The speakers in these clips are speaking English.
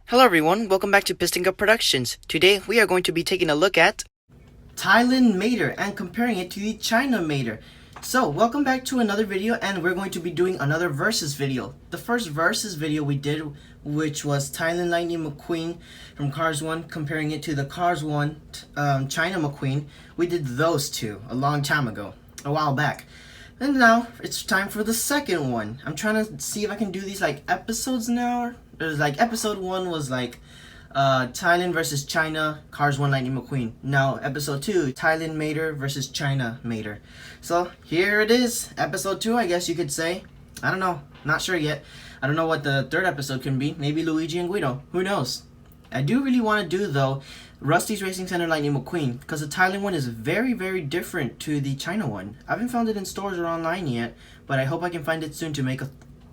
Hello everyone, welcome back to Piston Cup Productions. Today we are going to be taking a look at Thailand Mater and comparing it to the China Mater. So welcome back to another video, and we're going to be doing another versus video. The first versus video we did, which was Thailand Lightning McQueen from Cars 1 comparing it to the Cars 1 China McQueen. We did those two a long time ago, a while back. And now it's time for the second one. I'm trying to see if I can do these like episodes now. There's like episode 1 was like Thailand versus China, Cars 1 Lightning McQueen. Now episode 2, Thailand Mater versus China Mater. So here it is, episode 2 I guess you could say. I don't know, not sure yet. I don't know what the third episode can be. Maybe Luigi and Guido, who knows. I do really want to do though Rusty's Racing Center Lightning McQueen, because the Thailand one is very different to the China one. I haven't found it in stores or online yet, but I hope I can find it soon to make a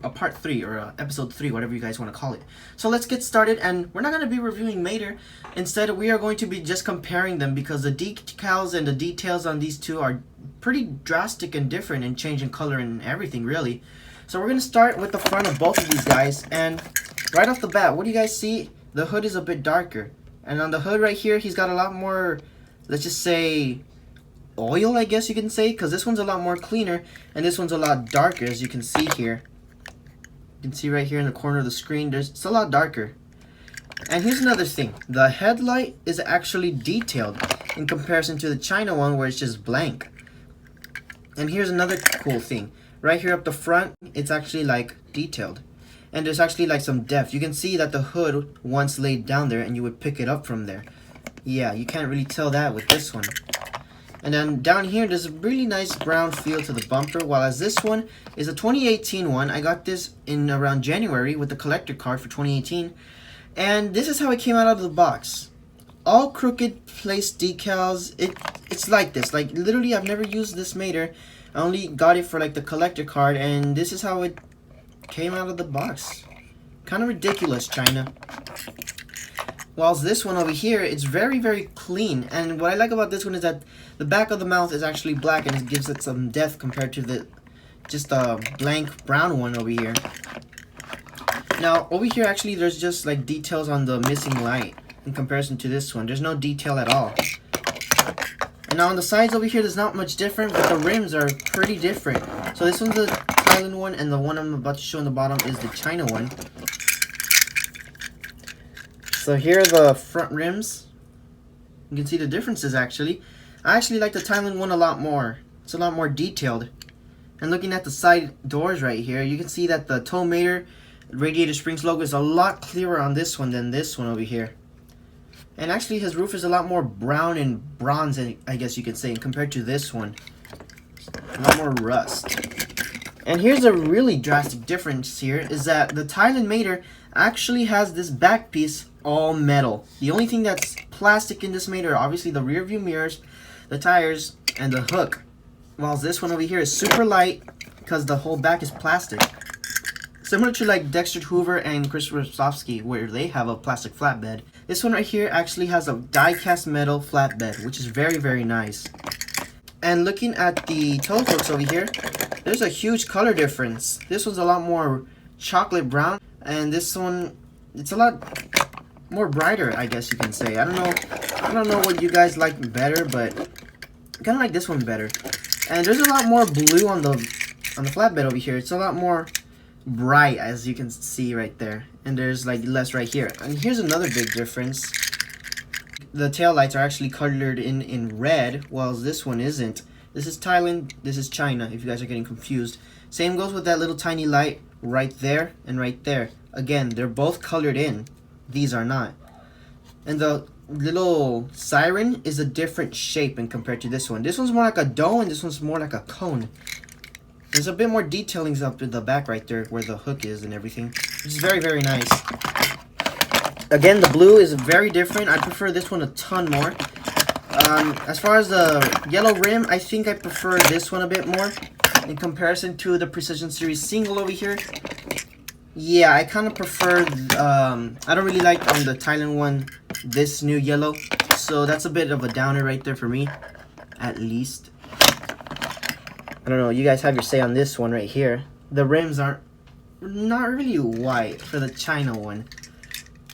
part 3 or a episode 3, whatever you guys want to call it. So let's get started, and we're not going to be reviewing Mater. Instead, we are going to be just comparing them, because the decals and the details on these two are pretty drastic and different in changing color and everything really. So we're going to start with the front of both of these guys, and right off the bat, what do you guys see? The hood is a bit darker, and on the hood right here he's got a lot more, let's just say, oil, I guess you can say, because this one's a lot more cleaner and this one's a lot darker, as you can see here. You can see right here in the corner of the screen, it's a lot darker. And here's another thing, the headlight is actually detailed in comparison to the China one where it's just blank. And here's another cool thing, right here up the front, it's actually like detailed. And there's actually like some depth. You can see that the hood once laid down there and you would pick it up from there. Yeah, you can't really tell that with this one. And then down here, there's a really nice brown feel to the bumper, while as this one is a 2018 one. I got this in around January with the collector card for 2018. And this is how it came out of the box. All crooked place decals. It's like this. Like literally, I've never used this Mater. I only got it for like the collector card, and this is how it came out of the box. Kind of ridiculous, China. Whilst this one over here, it's very clean. And what I like about this one is that the back of the mouth is actually black, and it gives it some depth compared to the just a blank brown one over here. Now over here actually there's just like details on the missing light in comparison to this one. There's no detail at all. And now on the sides over here there's not much different, but the rims are pretty different. So this one's the Thailand one, and the one I'm about to show on the bottom is the China one. So here are the front rims. You can see the differences actually. I actually like the Thailand one a lot more. It's a lot more detailed. And looking at the side doors right here, you can see that the Tow Mater Radiator Springs logo is a lot clearer on this one than this one over here. And actually his roof is a lot more brown and bronze, I guess you could say, compared to this one. A lot more rust. And here's a really drastic difference here, is that the Thailand Mater actually has this back piece all metal. The only thing that's plastic in this Mater are obviously the rear view mirrors, the tires, and the hook. Whilst this one over here is super light because the whole back is plastic. Similar to like Dexter Hoover and Chris Rosofsky, where they have a plastic flatbed. This one right here actually has a die-cast metal flatbed, which is very nice. And looking at the toe hooks over here, there's a huge color difference. This one's a lot more chocolate brown, and this one, it's a lot more brighter, I guess you can say. I don't know what you guys like better, but I kind of like this one better. And there's a lot more blue on the flatbed over here. It's a lot more bright, as you can see right there. And there's like less right here. And here's another big difference. The tail lights are actually colored in red, while this one isn't. This is Thailand, this is China, if you guys are getting confused. Same goes with that little tiny light right there and right there. Again, they're both colored in. These are not. And the little siren is a different shape in compared to this one. This one's more like a dome, and this one's more like a cone. There's a bit more detailings up in the back right there where the hook is and everything, which is very nice. Again, the blue is very different. I prefer this one a ton more. As far as the yellow rim, I think I prefer this one a bit more in comparison to the Precision Series single over here. Yeah, I kind of prefer, I don't really like on the Thailand one this new yellow, so that's a bit of a downer right there for me, at least. I don't know, you guys have your say on this one right here. The rims aren't not really white for the China one.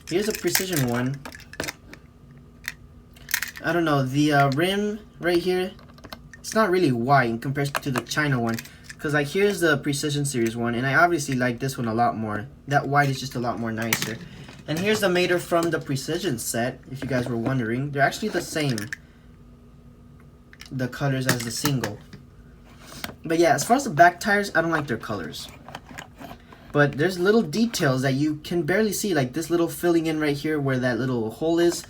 Here's a precision one. I don't know, the rim right here, it's not really wide in comparison to the China one. Because like here's the Precision Series one, and I obviously like this one a lot more. That white is just a lot more nicer. And here's the Mater from the Precision set, if you guys were wondering. They're actually the same, the colors as the single. But yeah, as far as the back tires, I don't like their colors. But there's little details that you can barely see, like this little filling in right here where that little hole is.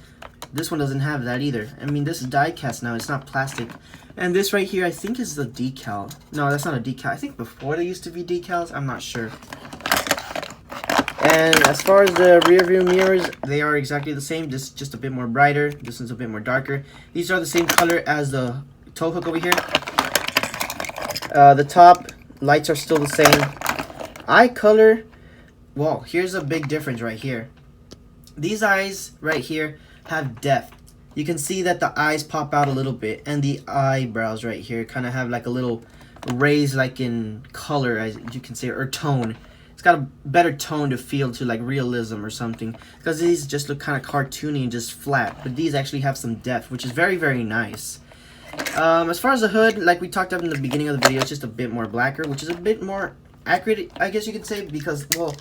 This one doesn't have that either. I mean, this is die cast now, it's not plastic. And this right here, I think is the decal. No, that's not a decal. I think before they used to be decals, I'm not sure. And as far as the rear view mirrors, they are exactly the same, just a bit more brighter. This one's a bit more darker. These are the same color as the tow hook over here. The top lights are still the same. Eye color, well, here's a big difference right here. These eyes right here have depth. You can see that the eyes pop out a little bit, and the eyebrows right here kind of have like a little raise, like in color, as you can say, or tone. It's got a better tone to feel, to like realism or something, because these just look kind of cartoony and just flat, but these actually have some depth, which is very, very nice. As far as the hood, like we talked about in the beginning of the video, it's just a bit more blacker, which is a bit more accurate, I guess you could say, because, well,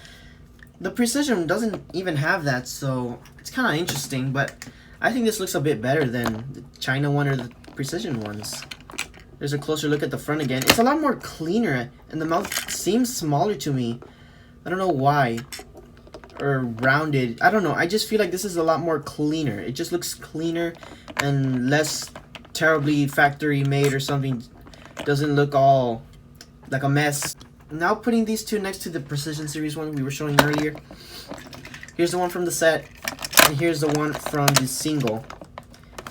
the Precision doesn't even have that, so it's kind of interesting, but I think this looks a bit better than the China one or the Precision ones. There's a closer look at the front again. It's a lot more cleaner, and the mouth seems smaller to me. I don't know why. Or rounded. I don't know. I just feel like this is a lot more cleaner. It just looks cleaner and less terribly factory made or something. Doesn't look all like a mess. Now putting these two next to the Precision Series one we were showing earlier. Here's the one from the set, and here's the one from the single.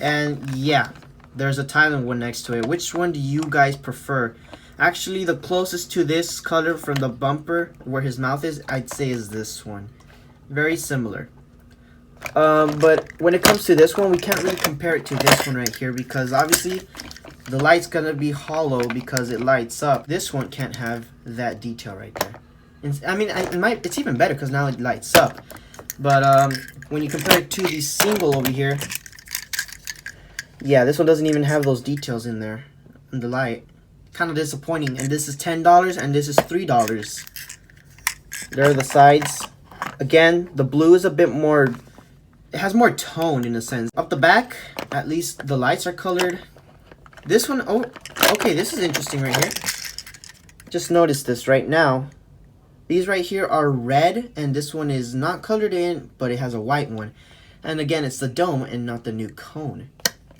And yeah, there's a Thailand one next to it. Which one do you guys prefer? Actually, the closest to this color from the bumper, where his mouth is, I'd say is this one. Very similar. But when it comes to this one, we can't really compare it to this one right here, because obviously the light's gonna be hollow because it lights up. This one can't have that detail right there. And, I mean, it's even better because now it lights up. But when you compare it to the single over here, yeah, this one doesn't even have those details in there in the light. Kind of disappointing. And this is $10 and this is $3. There are the sides. Again, the blue is a bit more, it has more tone in a sense. Up the back, at least the lights are colored. This one, oh, okay, this is interesting right here. Just notice this right now. These right here are red, and this one is not colored in, but it has a white one. And again, it's the dome and not the new cone.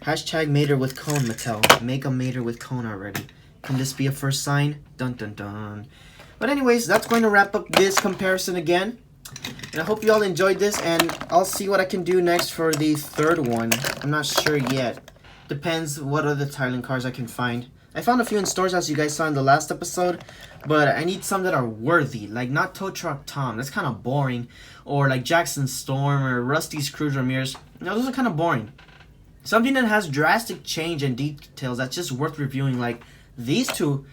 Hashtag Mater with cone, Mattel. Make a Mater with cone already. Can this be a first sign? Dun dun dun. But anyways, that's going to wrap up this comparison again. And I hope you all enjoyed this, and I'll see what I can do next for the third one. I'm not sure yet. Depends what other Thailand cars I can find. I found a few in stores, as you guys saw in the last episode, but I need some that are worthy, like not Tow Truck Tom, that's kind of boring, or like Jackson Storm or Rusty's Cruiser Mirrors. No, those are kind of boring. Something that has drastic change and details that's just worth reviewing, like these two.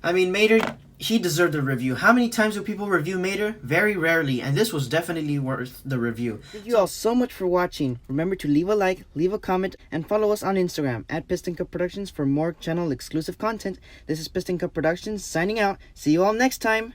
I mean, Mater, he deserved a review. How many times do people review Mater? Very rarely, and this was definitely worth the review. Thank you all so much for watching. Remember to leave a like, leave a comment, and follow us on Instagram at Piston Cup Productions for more channel exclusive content. This is Piston Cup Productions signing out. See you all next time.